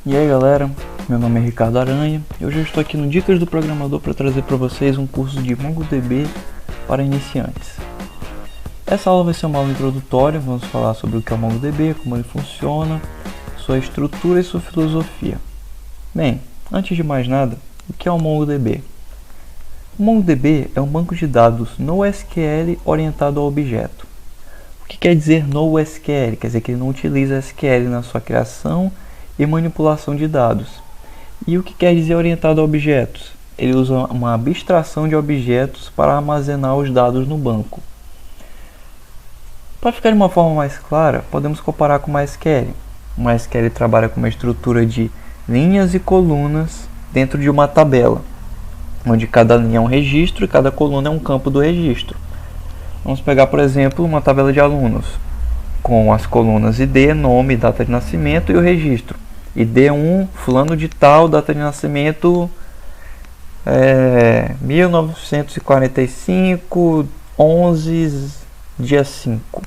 E aí galera, meu nome é Ricardo Aranha e hoje eu estou aqui no Dicas do Programador para trazer para vocês um curso de MongoDB para iniciantes. Essa aula vai ser uma aula introdutória, vamos falar sobre o que é o MongoDB, como ele funciona, sua estrutura e sua filosofia. Bem, antes de mais nada, o que é o MongoDB? O MongoDB é um banco de dados NoSQL orientado ao objeto. O que quer dizer NoSQL? Quer dizer que ele não utiliza SQL na sua criação e manipulação de dados. E o que quer dizer orientado a objetos? Ele usa uma abstração de objetos para armazenar os dados no banco. Para ficar de uma forma mais clara, podemos comparar com o MySQL. O MySQL trabalha com uma estrutura de linhas e colunas dentro de uma tabela, onde cada linha é um registro e cada coluna é um campo do registro. Vamos pegar, por exemplo, uma tabela de alunos, com as colunas ID, nome, data de nascimento e o registro. ID1, fulano de tal, data de nascimento 1945, 11, dia 5.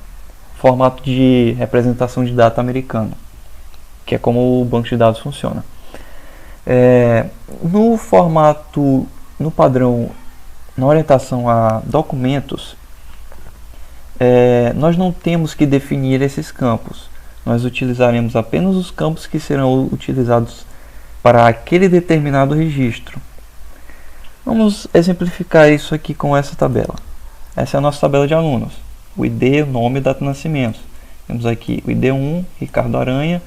Formato de representação de data americano, que é como o banco de dados funciona. No formato, no padrão, na orientação a documentos, nós não temos que definir esses campos. Nós utilizaremos apenas os campos que serão utilizados para aquele determinado registro. Vamos exemplificar isso aqui com essa tabela. Essa é a nossa tabela de alunos. O ID, o nome e data de nascimento. Temos aqui o ID1, Ricardo Aranha,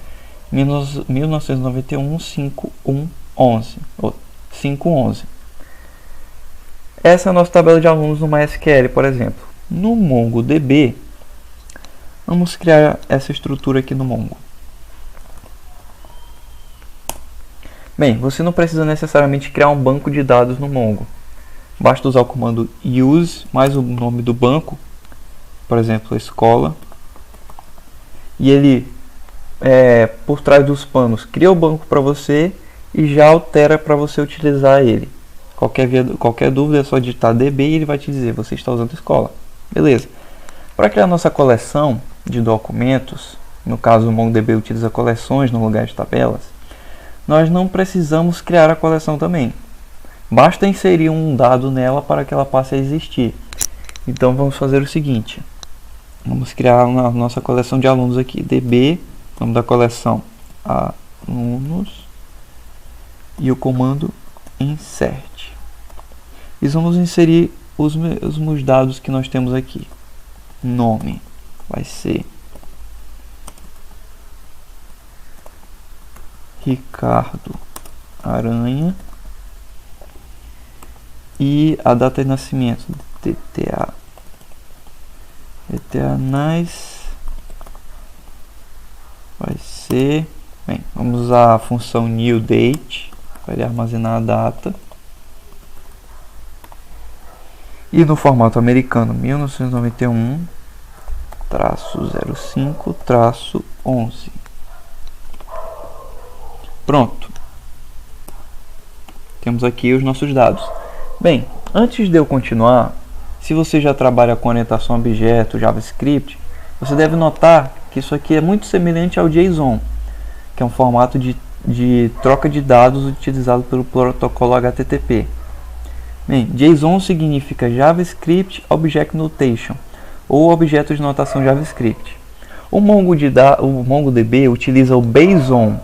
1991, 511. Essa é a nossa tabela de alunos no MySQL, por exemplo. No MongoDB, vamos criar essa estrutura aqui no Mongo. Bem, você não precisa necessariamente criar um banco de dados no Mongo. Basta usar o comando use mais o nome do banco, por exemplo, escola. E ele, por trás dos panos, cria o banco para você e já altera para você utilizar ele. Qualquer dúvida é só digitar DB e ele vai te dizer, você está usando escola. Beleza. Para criar nossa coleção de documentos, no caso o MongoDB utiliza coleções no lugar de tabelas, nós não precisamos criar a coleção também. Basta inserir um dado nela para que ela passe a existir. Então vamos fazer o seguinte. Vamos criar a nossa coleção de alunos aqui. DB, nome da coleção, alunos, e o comando insert. E vamos inserir os mesmos dados que nós temos aqui. Nome vai ser Ricardo Aranha e a data de nascimento DTA nice vai ser, bem, vamos usar a função new date para ele armazenar a data. E no formato americano, 1991-05-11. Pronto. Temos aqui os nossos dados. Bem, antes de eu continuar, se você já trabalha com orientação a objeto, JavaScript, você deve notar que isso aqui é muito semelhante ao JSON, que é um formato de troca de dados utilizado pelo protocolo HTTP. Bem, JSON significa JavaScript Object Notation, ou objeto de notação JavaScript. O MongoDB utiliza o BASEON,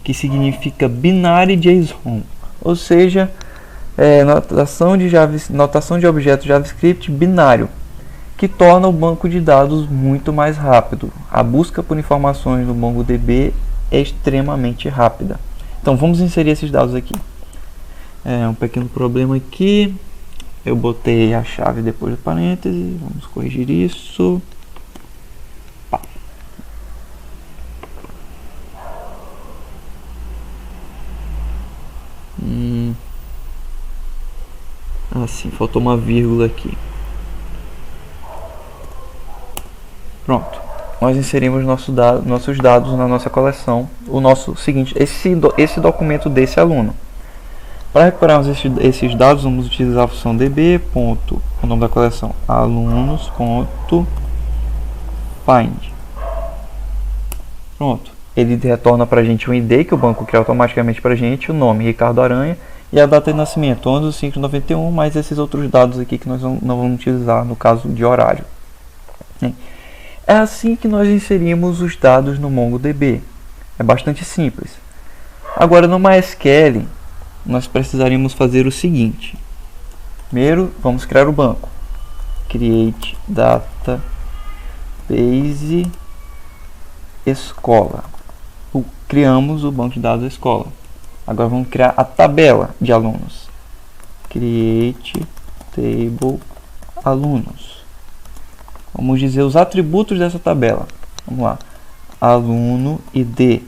que significa Binary JSON, ou seja, notação de objeto JavaScript binário, que torna o banco de dados muito mais rápido. A busca por informações no MongoDB é extremamente rápida. Então vamos inserir esses dados aqui. Um pequeno problema aqui. Eu botei a chave depois do parêntese. Vamos corrigir isso. Assim, faltou uma vírgula aqui. Pronto. Nós inserimos nossos dados na nossa coleção. O nosso seguinte, esse documento desse aluno. Para recuperarmos esses dados, vamos utilizar a função db. O nome da coleção alunos.find. Pronto. Ele retorna para a gente o ID, que o banco cria automaticamente para a gente, o nome Ricardo Aranha, e a data de nascimento, 11/5/91, mais esses outros dados aqui que nós não vamos utilizar no caso de horário. É assim que nós inserimos os dados no MongoDB. É bastante simples. Agora no MySQL, nós precisaríamos fazer o seguinte. Primeiro, vamos criar o banco. Create database escola. Criamos o banco de dados da escola. Agora vamos criar a tabela de alunos. Create table alunos. Vamos dizer os atributos dessa tabela. Vamos lá. Aluno ID.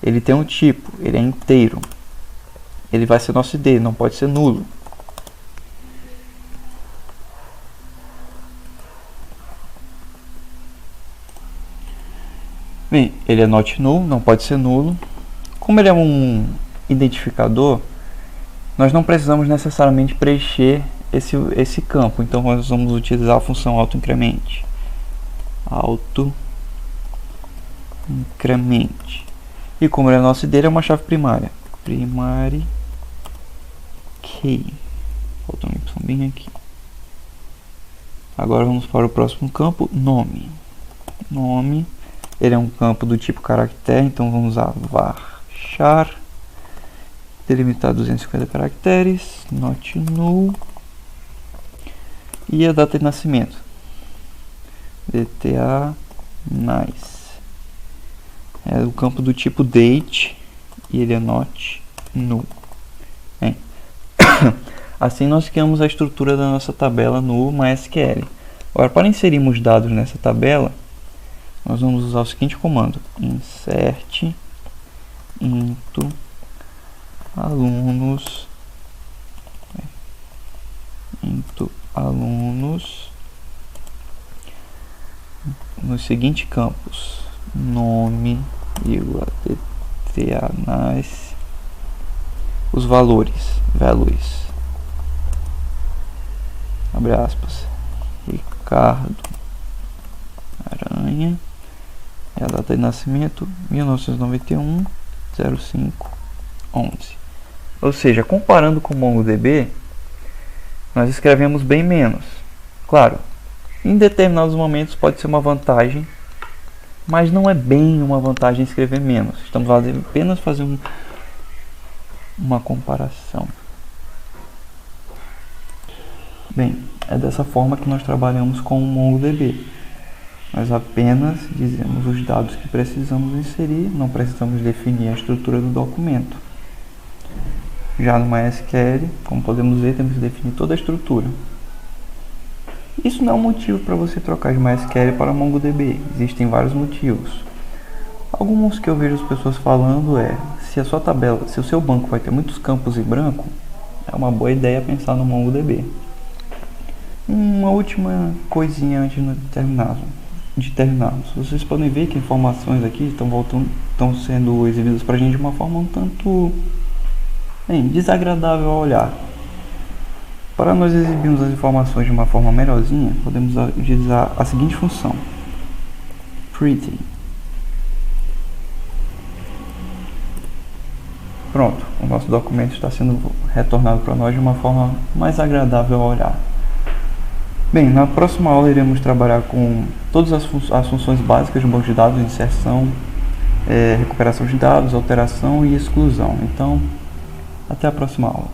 Ele tem um tipo, ele é inteiro. Ele vai ser nosso ID, não pode ser nulo. Bem, ele é not null, não pode ser nulo. Como ele é um identificador, nós não precisamos necessariamente preencher esse campo. Então nós vamos utilizar a função autoincremente. Autoincremente. E como ele é nosso ID, ele é uma chave primária. Primary key. Falta um Y bem aqui. Agora vamos para o próximo campo, nome. Nome. Ele é um campo do tipo caractere, então vamos usar varchar, delimitar 250 caracteres, not null, e a data de nascimento, dta nice. É o campo do tipo date e ele é not null. Bem, assim nós criamos a estrutura da nossa tabela no MySQL. Agora, para inserirmos dados nessa tabela, nós vamos usar o seguinte comando: insert into alunos nos seguintes campos: nome, dta nice, os valores, values, abre aspas, Ricardo Aranha, e a data de nascimento 1991 05 11. Ou seja, comparando com o MongoDB, nós escrevemos bem menos. Claro, em determinados momentos pode ser uma vantagem, mas não é bem uma vantagem escrever menos. Estamos apenas fazendo uma comparação. Bem, é dessa forma que nós trabalhamos com o MongoDB. Nós apenas dizemos os dados que precisamos inserir, não precisamos definir a estrutura do documento. Já no MySQL, como podemos ver, temos que definir toda a estrutura. Isso não é um motivo para você trocar de MySQL para MongoDB. Existem vários motivos. Alguns que eu vejo as pessoas falando é: se a sua tabela, se o seu banco vai ter muitos campos em branco, é uma boa ideia pensar no MongoDB. Uma última coisinha antes de terminarmos. Vocês podem ver que informações aqui estão sendo exibidas para a gente de uma forma um tanto desagradável ao olhar. Para nós exibirmos as informações de uma forma melhorzinha, podemos utilizar a seguinte função: pretty. Pronto, o nosso documento está sendo retornado para nós de uma forma mais agradável ao olhar. Bem, na próxima aula iremos trabalhar com todas as funções básicas de um banco de dados: inserção, recuperação de dados, alteração e exclusão. Então, até a próxima aula.